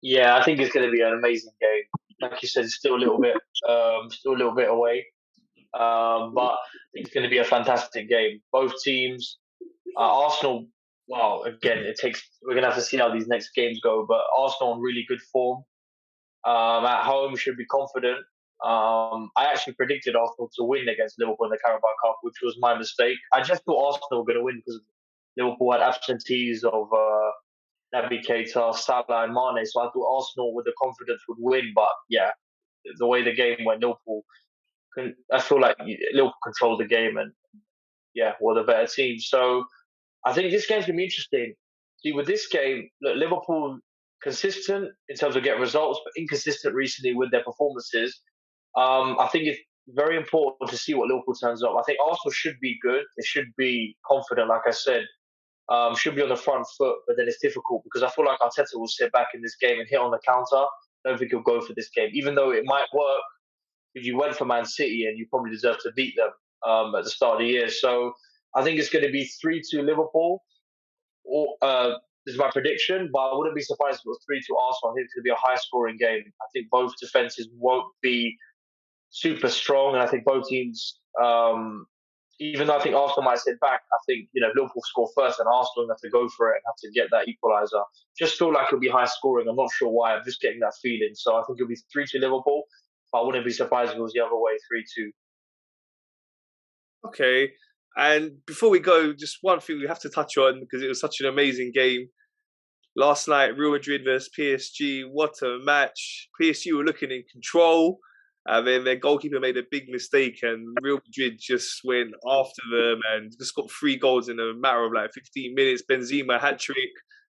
Yeah, I think it's going to be an amazing game. Like you said, it's still a little bit away, but I think it's going to be a fantastic game. Both teams, Arsenal. Well, again, we're going to have to see how these next games go. But Arsenal in really good form. At home, should be confident. I actually predicted Arsenal to win against Liverpool in the Carabao Cup, which was my mistake. I just thought Arsenal were going to win because Liverpool had absentees of Naby Keita, Salah, and Mane. So I thought Arsenal, with the confidence, would win. But yeah, the way the game went, I feel like Liverpool controlled the game and yeah, were the better team. So I think this game's going to be interesting. See, with this game, look, Liverpool consistent in terms of getting results, but inconsistent recently with their performances. I think it's very important to see what Liverpool turns up. I think Arsenal should be good. They should be confident, like I said. Should be on the front foot, but then it's difficult because I feel like Arteta will sit back in this game and hit on the counter. I don't think he'll go for this game, even though it might work. If you went for Man City and you probably deserve to beat them at the start of the year. So I think it's going to be 3-2 Liverpool. This is my prediction, but I wouldn't be surprised if it was 3-2 Arsenal. I think it's going to be a high-scoring game. I think both defenses won't be super strong, and I think both teams, even though I think Arsenal might sit back, I think Liverpool score first, and Arsenal have to go for it and have to get that equaliser. Just feel like it'll be high-scoring. I'm not sure why. I'm just getting that feeling. So I think it'll be 3-2 Liverpool, but I wouldn't be surprised if it was the other way, 3-2. Okay. And before we go, just one thing we have to touch on because it was such an amazing game. Last night, Real Madrid versus PSG. What a match. PSG were looking in control. And then their goalkeeper made a big mistake and Real Madrid just went after them and just got 3 goals in a matter of like 15 minutes. Benzema hat-trick.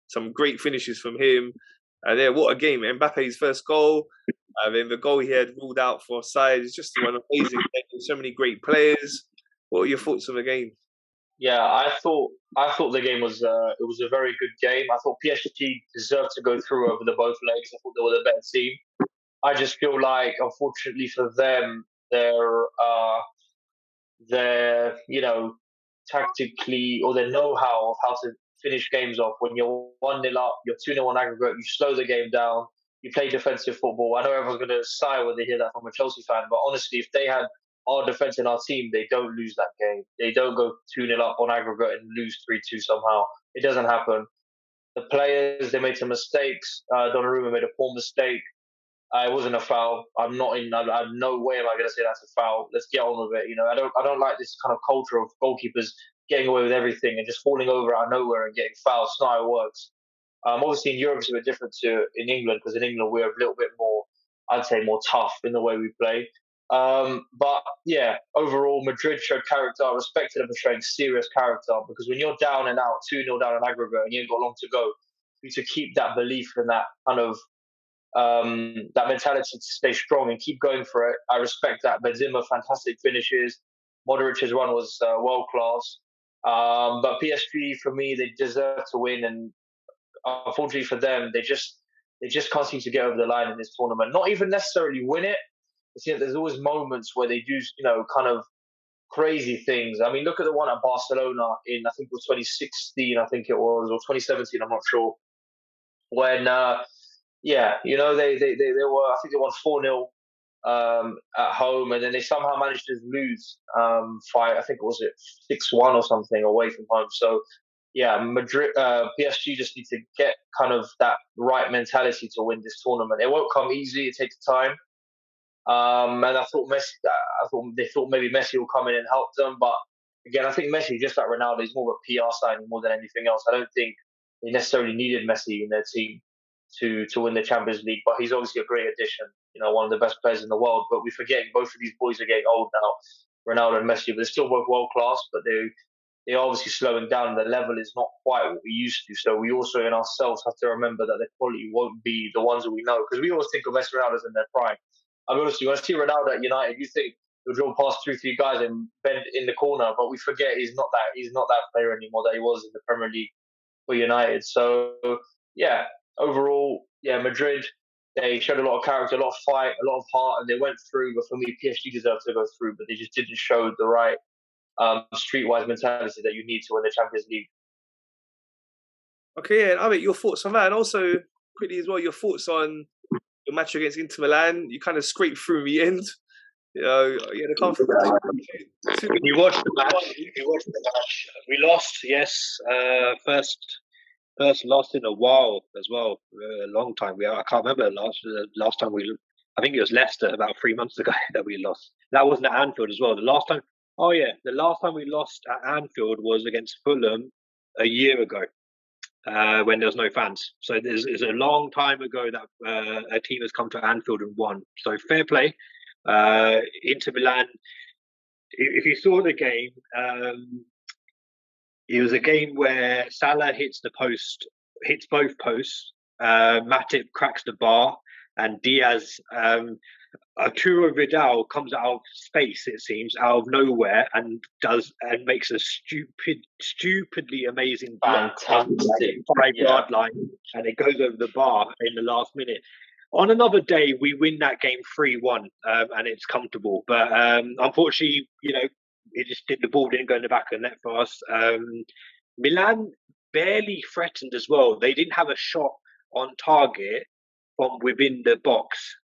Some great finishes from him. And then what a game. Mbappe's first goal. And then the goal he had ruled out for offside. It's just an amazing game. So many great players. What are your thoughts on the game? Yeah, I thought the game was it was a very good game. I thought PSG deserved to go through over the both legs. I thought they were the better team. I just feel like, unfortunately for them, their tactically or their know-how of how to finish games off. When you're 1-0 up, you're 2-0 on aggregate, you slow the game down, you play defensive football. I know everyone's going to sigh when they hear that from a Chelsea fan, but honestly, if they had our defence in our team, they don't lose that game. They don't go 2-0 up on aggregate and lose 3-2 somehow. It doesn't happen. The players, they made some mistakes. Donnarumma made a poor mistake. It wasn't a foul. I'm not in. No way am I going to say that's a foul. Let's get on with it. I don't like this kind of culture of goalkeepers getting away with everything and just falling over out of nowhere and getting fouled. It's not how it works. Obviously, in Europe, it's a bit different to in England because in England we're a little bit more, I'd say, more tough in the way we play. But yeah, overall, Madrid showed character. I respected them for showing serious character because when you're down and out, 2-0 down on aggregate, and you ain't got long to go, you need to keep that belief and that kind of that mentality to stay strong and keep going for it. I respect that. Benzema, fantastic finishes. Modric's run was world class. But PSG, for me, they deserve to win, and unfortunately for them, they just can't seem to get over the line in this tournament. Not even necessarily win it. There's always moments where they do, kind of crazy things. I mean, look at the one at Barcelona in, I think it was 2016, I think it was, or 2017, I'm not sure. When, they were, I think they won 4-0 at home, and then they somehow managed to lose I think it was 6-1 or something away from home. So, yeah, Madrid, PSG just need to get kind of that right mentality to win this tournament. It won't come easy. It takes time. And I thought they thought maybe Messi will come in and help them, but again, I think Messi, just like Ronaldo, is more of a PR signing more than anything else. I don't think they necessarily needed Messi in their team to win the Champions League, but he's obviously a great addition. One of the best players in the world. But we're forgetting both of these boys are getting old now, Ronaldo and Messi, but they're still both world class. But they're obviously slowing down. The level is not quite what we used to. So we also in ourselves have to remember that the quality won't be the ones that we know, because we always think of Messi, Ronaldo's in their prime. I'll be honest with you, when I see Ronaldo at United, you think he'll draw past 2, 3 guys and bend in the corner, but we forget he's not that player anymore that he was in the Premier League for United. So yeah, overall, yeah, Madrid, they showed a lot of character, a lot of fight, a lot of heart, and they went through. But for me, PSG deserved to go through, but they just didn't show the right streetwise mentality that you need to win the Champions League. Okay, yeah, I mean, your thoughts on that, and also quickly as well, your thoughts on your match against Inter Milan. You kind of scraped through in the end. You know, you had to come from We watched the match. We lost, yes. First lost in a while as well. A long time. I can't remember the last time we. I think it was Leicester about 3 months ago that we lost. That wasn't at Anfield as well. The last time. Oh yeah, the last time we lost at Anfield was against Fulham a year ago, when there was no fans. So it's a long time ago that a team has come to Anfield and won. So fair play. Inter Milan. If you saw the game, it was a game where Salah hits both posts. Matip cracks the bar, and Diaz, Arturo Vidal comes out of space. It seems out of nowhere and makes a stupidly amazing block on the 5-yard line, and it goes over the bar in the last minute. On another day, we win that game 3-1, and it's comfortable. But unfortunately, the ball didn't go in the back of the net for us. Milan barely threatened as well. They didn't have a shot on target from within the box.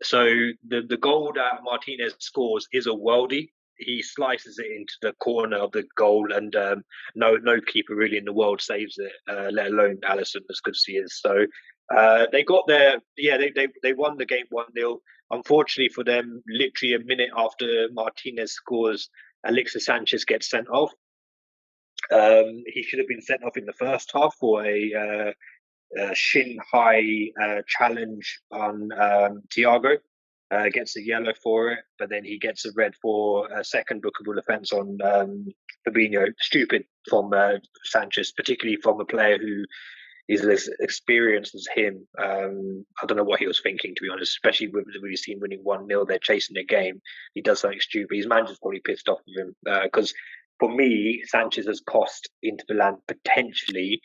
So the goal that Martinez scores is a worldie. He slices it into the corner of the goal, and no keeper really in the world saves it, let alone Alisson, as good as he is. So they got there. Yeah, they won the game 1-0. Unfortunately for them, literally a minute after Martinez scores, Alexis Sanchez gets sent off. He should have been sent off in the first half for a shin-high challenge on Thiago. Gets a yellow for it, but then he gets a red for a second bookable offence on Fabinho. Stupid from Sanchez, particularly from a player who is as experienced as him. I don't know what he was thinking, to be honest, especially with his team winning 1-0. They're chasing the game. He does something stupid. His manager's probably pissed off with him, because for me, Sanchez has cost Inter Milan potentially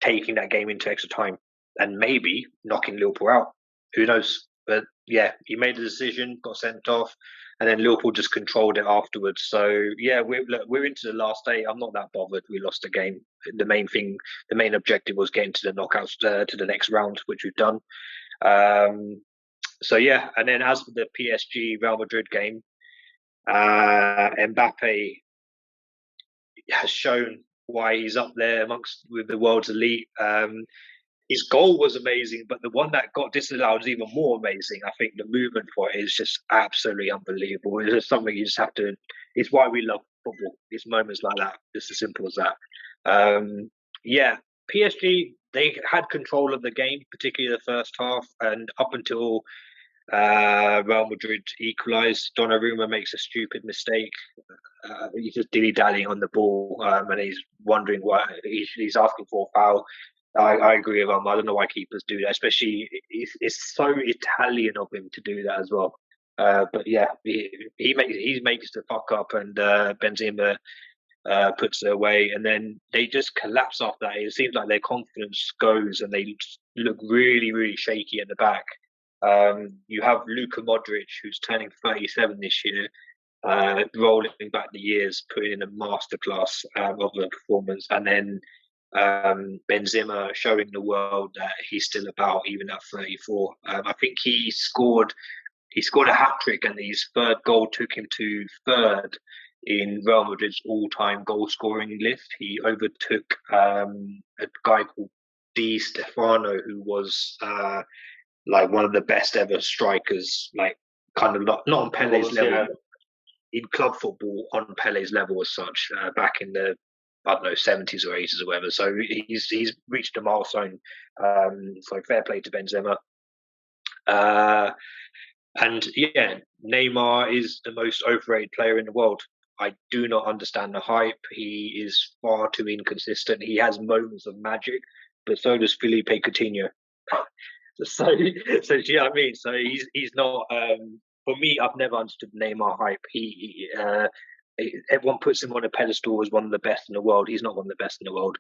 taking that game into extra time and maybe knocking Liverpool out. Who knows? But yeah, he made the decision, got sent off, and then Liverpool just controlled it afterwards. So yeah, we're into the last 8. I'm not that bothered. We lost the game. The main objective was getting to the knockouts, to the next round, which we've done. So yeah, and then as for the PSG Real Madrid game, Mbappe has shown why he's up there with the world's elite. His goal was amazing, but the one that got disallowed is even more amazing. I think the movement for it is just absolutely unbelievable. It's just something you just have to. It's why we love football. It's moments like that. It's as simple as that. Yeah, PSG, they had control of the game, particularly the first half, and up until Real Madrid equalised. Donnarumma makes a stupid mistake. He's just dilly-dallying on the ball, and he's wondering why he's asking for a foul. I agree with him. I don't know why keepers do that, especially it's so Italian of him to do that as well. But yeah, he makes the fuck up, and Benzema puts it away, and then they just collapse after that. It seems like their confidence goes, and they look really, really shaky at the back. You have Luka Modric, who's turning 37 this year, rolling back the years, putting in a masterclass of a performance, and then Benzema showing the world that he's still about, even at 34. I think he scored a hat-trick, and his third goal took him to third in Real Madrid's all-time goal-scoring list. He overtook a guy called Di Stefano, who was like one of the best ever strikers, like kind of not on Pele's level, in club football on Pele's level as such, back in the 70s or 80s or whatever. So he's reached a milestone. So fair play to Benzema. And yeah, Neymar is the most overrated player in the world. I do not understand the hype. He is far too inconsistent. He has moments of magic, but so does Felipe Coutinho. so, so do you know what I mean? So he's not. For me, I've never understood Neymar hype. Everyone puts him on a pedestal as one of the best in the world. He's not one of the best in the world.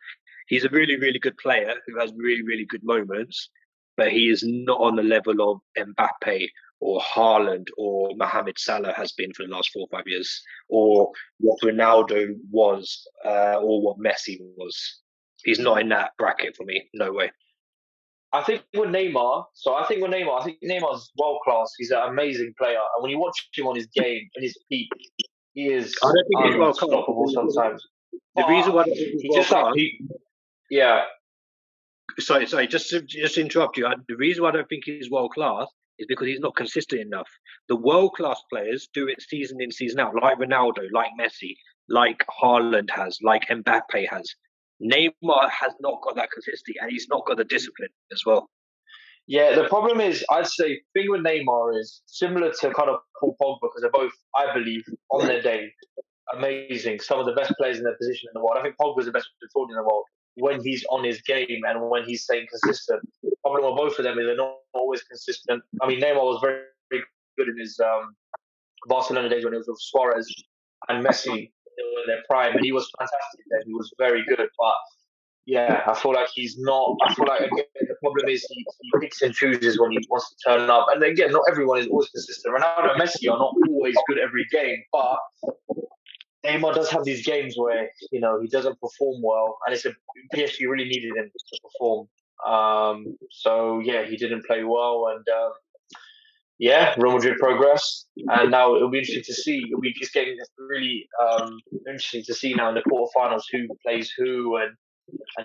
He's a really, really good player who has really, really good moments, but he is not on the level of Mbappe or Haaland or Mohamed Salah has been for the last 4 or 5 years, or what Ronaldo was, or what Messi was. He's not in that bracket for me. No way. I think with Neymar, I think Neymar's world class. He's an amazing player, and when you watch him on his game, in his peak, he is I don't think he's world class. unstoppable sometimes. The reason why he just like yeah. Sorry. Just to interrupt you. The reason why I don't think he's world class is because he's not consistent enough. The world class players do it season in, season out, like Ronaldo, like Messi, like Haaland has, like Mbappe has. Neymar has not got that consistency, and he's not got the discipline as well. Yeah, the problem is, I'd say, the thing with Neymar is similar to kind of Paul Pogba, because they're both, I believe, on their day, amazing. Some of the best players in their position in the world. I think Pogba's the best midfielder in the world when he's on his game and when he's staying consistent. The problem with both of them is they're not always consistent. I mean, Neymar was very, very good in his Barcelona days when he was with Suarez and Messi in their prime, and he was fantastic then. He was very good, but yeah, I feel like he's not. I feel like again, the problem is he picks and chooses when he wants to turn up. And again, not everyone is always consistent. Ronaldo and Messi are not always good every game, but Neymar does have these games where he doesn't perform well, and PSG really needed him to perform. So yeah, he didn't play well, and yeah, Real Madrid progress, and now it'll be interesting to see. It'll be just getting really interesting to see now in the quarterfinals who plays who and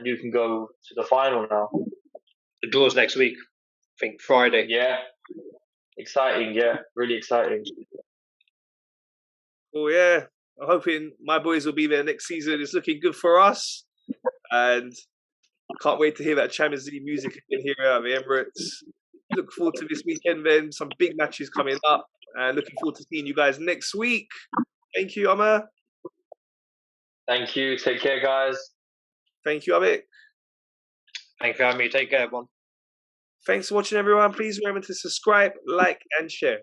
who can go to the final now. The draw's next week. I think Friday. Yeah, exciting. Yeah, really exciting. Oh yeah, I'm hoping my boys will be there next season. It's looking good for us, and can't wait to hear that Champions League music again here at the Emirates. Look forward to this weekend, then. Some big matches coming up, and looking forward to seeing you guys next week. Thank you, Amar. Thank you. Take care, guys. Thank you, Abik. Thank you for having me. Take care, everyone. Thanks for watching, everyone. Please remember to subscribe, like, and share.